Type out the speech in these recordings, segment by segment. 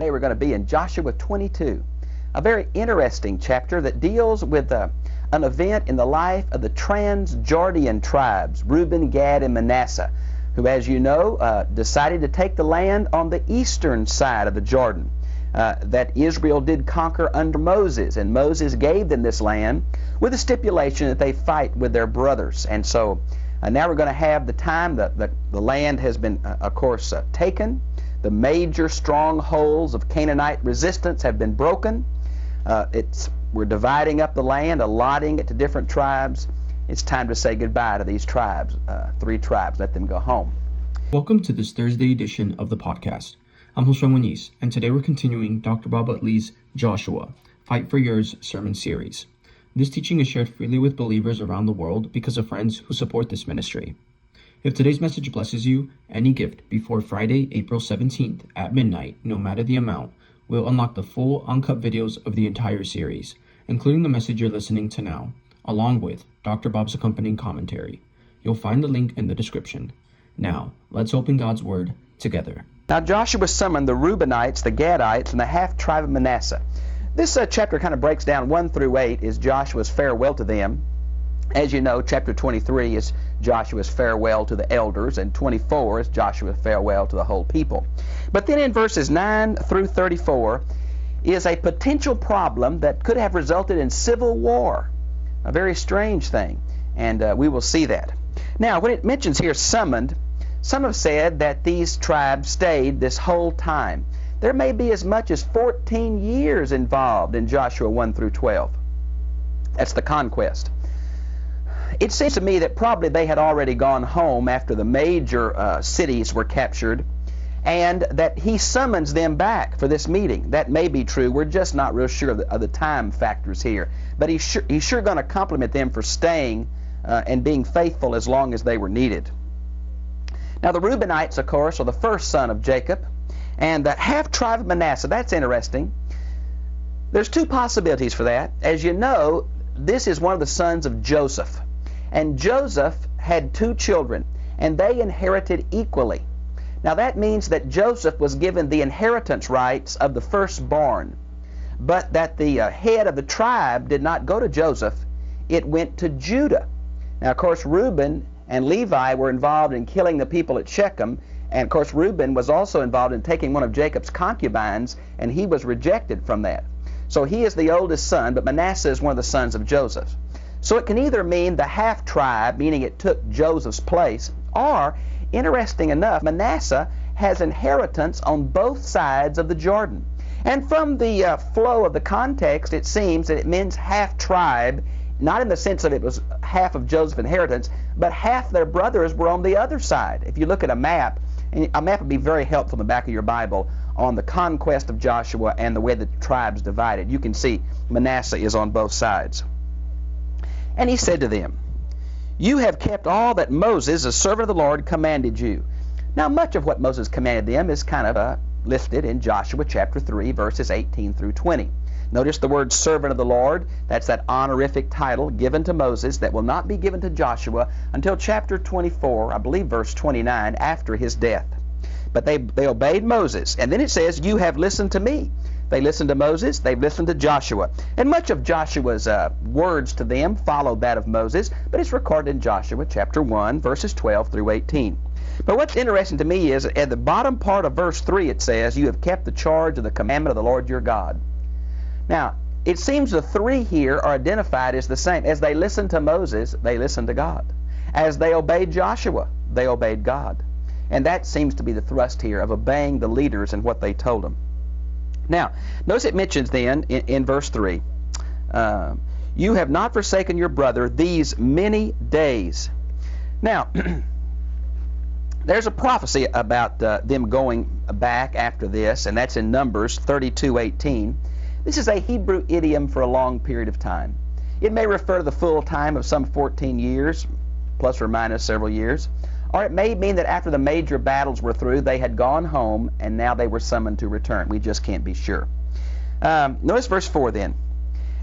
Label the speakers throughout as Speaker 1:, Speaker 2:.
Speaker 1: Today we're going to be in Joshua 22, a very interesting chapter that deals with an event in the life of the Transjordan tribes, Reuben, Gad, and Manasseh, who, as you know, decided to take the land on the eastern side of the Jordan that Israel did conquer under Moses. And Moses gave them this land with a stipulation that they fight with their brothers. And so now we're going to have the time that the land has been, of course, taken. The major strongholds of Canaanite resistance have been broken. We're dividing up the land, allotting it to different tribes. It's time to say goodbye to these tribes, 3 tribes. Let them go home.
Speaker 2: Welcome to this Thursday edition of the podcast. I'm Jose Muniz, and today we're continuing Dr. Bob Utley's Joshua, Fight for Yours sermon series. This teaching is shared freely with believers around the world because of friends who support this ministry. If today's message blesses you, any gift before Friday, April 17th at midnight, no matter the amount, will unlock the full uncut videos of the entire series, including the message you're listening to now, along with Dr. Bob's accompanying commentary. You'll find the link in the description. Now, let's open God's Word together.
Speaker 1: Now Joshua summoned the Reubenites, the Gadites, and the half-tribe of Manasseh. This chapter kind of breaks down 1 through 8 is Joshua's farewell to them. As you know, chapter 23 is Joshua's farewell to the elders, and 24 is Joshua's farewell to the whole people. But then in verses 9 through 34 is a potential problem that could have resulted in civil war. A very strange thing, and we will see that. Now, when it mentions here summoned, some have said that these tribes stayed this whole time. There may be as much as 14 years involved in Joshua 1 through 12. That's the conquest. It seems to me that probably they had already gone home after the major cities were captured, and that he summons them back for this meeting. That may be true. We're just not real sure of the time factors here. But he's sure going to compliment them for staying and being faithful as long as they were needed. Now the Reubenites, of course, are the first son of Jacob, and the half-tribe of Manasseh. That's interesting. There's 2 possibilities for that. As you know, this is one of the sons of Joseph. And Joseph had 2 children, and they inherited equally. Now that means that Joseph was given the inheritance rights of the firstborn, but that the head of the tribe did not go to Joseph. It went to Judah. Now, of course, Reuben and Levi were involved in killing the people at Shechem, and of course Reuben was also involved in taking one of Jacob's concubines, and he was rejected from that. So he is the oldest son, but Manasseh is one of the sons of Joseph. So it can either mean the half-tribe, meaning it took Joseph's place, or, interesting enough, Manasseh has inheritance on both sides of the Jordan. And from the flow of the context, it seems that it means half-tribe, not in the sense of it was half of Joseph's inheritance, but half their brothers were on the other side. If you look at a map, and a map would be very helpful in the back of your Bible on the conquest of Joshua and the way the tribes divided. You can see Manasseh is on both sides. And he said to them, "You have kept all that Moses, the servant of the Lord, commanded you." Now, much of what Moses commanded them is kind of listed in Joshua chapter 3, verses 18 through 20. Notice the word servant of the Lord. That's that honorific title given to Moses that will not be given to Joshua until chapter 24, I believe verse 29, after his death. But they obeyed Moses. And then it says, "You have listened to me." They listened to Moses, they've listened to Joshua. And much of Joshua's words to them followed that of Moses, but it's recorded in Joshua chapter 1, verses 12 through 18. But what's interesting to me is at the bottom part of verse 3 it says, "You have kept the charge of the commandment of the Lord your God." Now, it seems the 3 here are identified as the same. As they listened to Moses, they listened to God. As they obeyed Joshua, they obeyed God. And that seems to be the thrust here of obeying the leaders and what they told them. Now, notice it mentions then in verse 3, "You have not forsaken your brother these many days." Now, there's a prophecy about them going back after this, and that's in Numbers 32:18. This is a Hebrew idiom for a long period of time. It may refer to the full time of some 14 years, plus or minus several years, or it may mean that after the major battles were through, they had gone home and now they were summoned to return. We just can't be sure. Notice verse 4 then.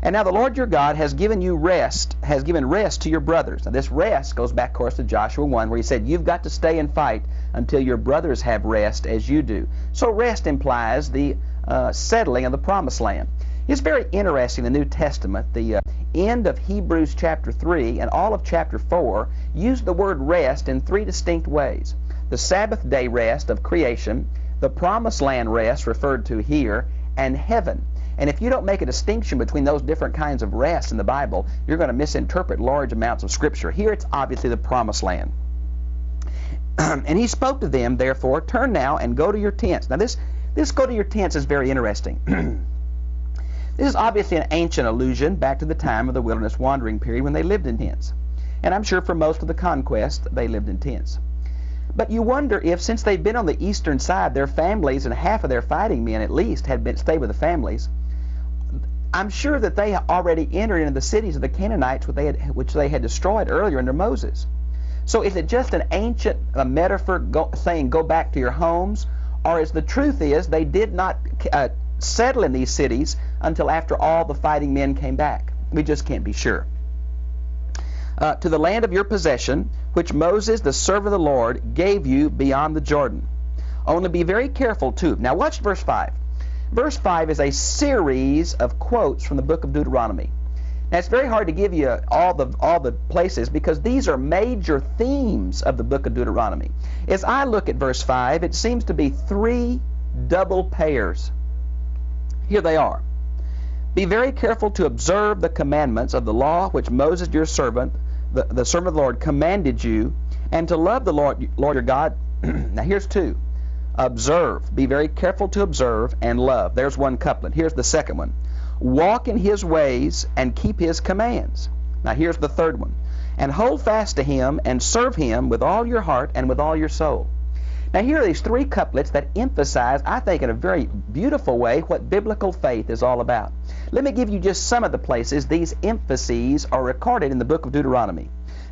Speaker 1: "And now the Lord your God has given you rest, has given rest to your brothers." Now this rest goes back, of course, to Joshua 1, where he said, "You've got to stay and fight until your brothers have rest as you do." So rest implies the settling of the Promised Land. It's very interesting, the New Testament, the end of Hebrews chapter 3 and all of chapter 4 use the word rest in three distinct ways. The Sabbath day rest of creation, the Promised Land rest referred to here, and heaven. And if you don't make a distinction between those different kinds of rest in the Bible, you're going to misinterpret large amounts of Scripture. Here it's obviously the Promised Land. And he spoke to them, therefore, turn now and go to your tents. Now this go to your tents is very interesting. This is obviously an ancient allusion back to the time of the wilderness wandering period when they lived in tents. And I'm sure for most of the conquest, they lived in tents. But you wonder if, since they've been on the eastern side, their families and half of their fighting men at least had stayed with the families. I'm sure that they already entered into the cities of the Canaanites which they had destroyed earlier under Moses. So is it just an ancient metaphor saying go back to your homes? Or is the truth is they did not settle in these cities until after all the fighting men came back? We just can't be sure. To the land of your possession, which Moses, the servant of the Lord, gave you beyond the Jordan. Only be very careful too. Now watch verse 5. Verse 5 is a series of quotes from the book of Deuteronomy. Now it's very hard to give you all the places because these are major themes of the book of Deuteronomy. As I look at verse 5, it seems to be three double pairs. Here they are. Be very careful to observe the commandments of the law which Moses your servant, the servant of the Lord, commanded you, and to love the Lord your God. Now here's two. Observe. Be very careful to observe and love. There's one couplet. Here's the second one. Walk in his ways and keep his commands. Now here's the third one. And hold fast to him and serve him with all your heart and with all your soul. Now here are these three couplets that emphasize, I think in a very beautiful way, what biblical faith is all about. Let me give you just some of the places these emphases are recorded in the book of Deuteronomy.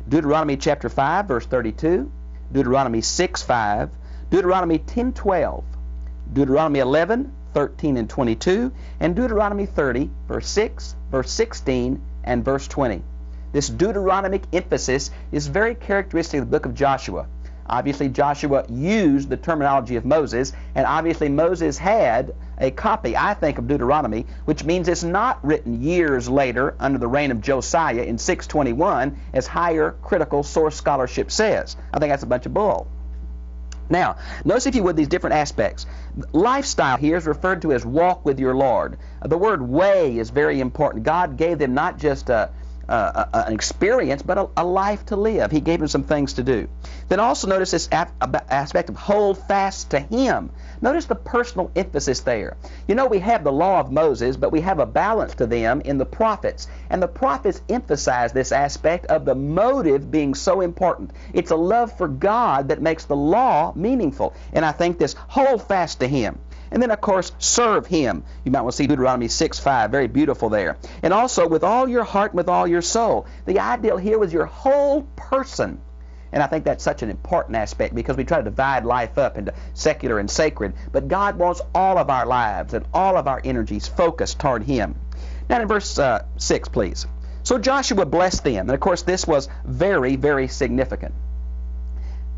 Speaker 1: Deuteronomy chapter 5, verse 32, Deuteronomy 6:5, Deuteronomy 10:12, Deuteronomy 11:13 and 22, and Deuteronomy 30, verse 6, verse 16, and verse 20. This Deuteronomic emphasis is very characteristic of the book of Joshua. Obviously, Joshua used the terminology of Moses, and obviously Moses had a copy, I think, of Deuteronomy, which means it's not written years later under the reign of Josiah in 621, as higher critical source scholarship says. I think that's a bunch of bull. Now, notice if you would these different aspects. Lifestyle here is referred to as walk with your Lord. The word way is very important. God gave them not just an experience, but a life to live. He gave them some things to do. Then also notice this aspect of hold fast to him. Notice the personal emphasis there. You know, we have the law of Moses, but we have a balance to them in the prophets. And the prophets emphasize this aspect of the motive being so important. It's a love for God that makes the law meaningful. And I think this hold fast to him. And then, of course, serve him. You might want to see Deuteronomy 6:5, very beautiful there. And also, with all your heart and with all your soul. The ideal here was your whole person. And I think that's such an important aspect because we try to divide life up into secular and sacred. But God wants all of our lives and all of our energies focused toward him. Now in verse 6, please. So Joshua blessed them. And, of course, this was very, very significant.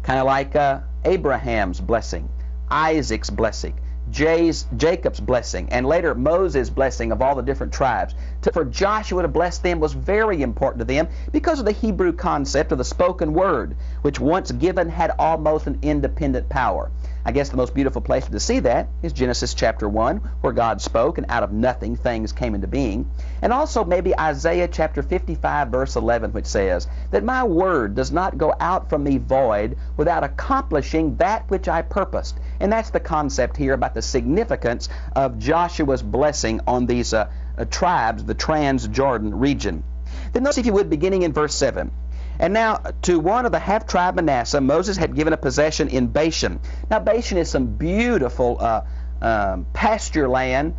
Speaker 1: Kind of like Abraham's blessing, Isaac's blessing, Jacob's blessing, and later Moses' blessing of all the different tribes. For Joshua to bless them was very important to them because of the Hebrew concept of the spoken word, which once given had almost an independent power. I guess the most beautiful place to see that is Genesis chapter 1, where God spoke and out of nothing things came into being. And also maybe Isaiah chapter 55 verse 11, which says that my word does not go out from me void without accomplishing that which I purposed. And that's the concept here about the significance of Joshua's blessing on these tribes, the Transjordan region. Then notice, if you would, beginning in verse 7. And now to one of the half-tribe Manasseh, Moses had given a possession in Bashan. Now Bashan is some beautiful pasture land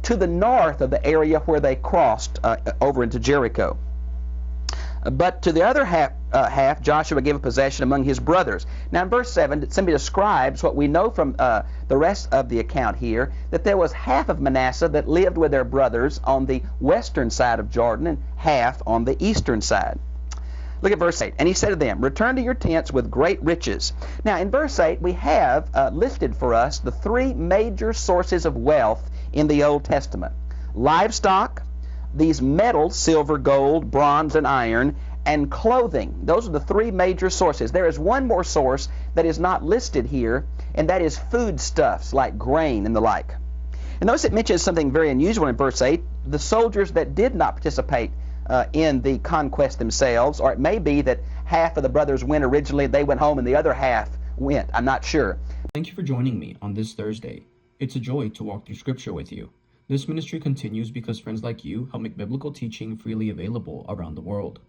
Speaker 1: to the north of the area where they crossed over into Jericho. But to the other half, Joshua gave a possession among his brothers. Now in verse 7, it simply describes what we know from the rest of the account here, that there was half of Manasseh that lived with their brothers on the western side of Jordan and half on the eastern side. Look at verse 8. And he said to them, return to your tents with great riches. Now in verse 8, we have listed for us the three major sources of wealth in the Old Testament. Livestock, these metals, silver, gold, bronze, and iron, and clothing. Those are the three major sources. There is one more source that is not listed here, and that is foodstuffs like grain and the like. And notice it mentions something very unusual in verse 8, the soldiers that did not participate in the conquest themselves, or it may be that half of the brothers went originally, they went home, and the other half went. I'm not sure.
Speaker 2: Thank you for joining me on this Thursday. It's a joy to walk through Scripture with you. This ministry continues because friends like you help make biblical teaching freely available around the world.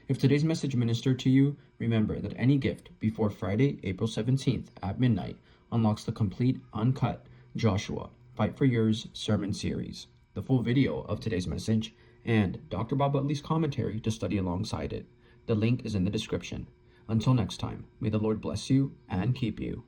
Speaker 2: If today's message ministered to you, remember that any gift before Friday, April 17th at midnight unlocks the complete, uncut Joshua Fight for Yours sermon series, the full video of today's message, and Dr. Bob Utley's commentary to study alongside it. The link is in the description. Until next time, may the Lord bless you and keep you.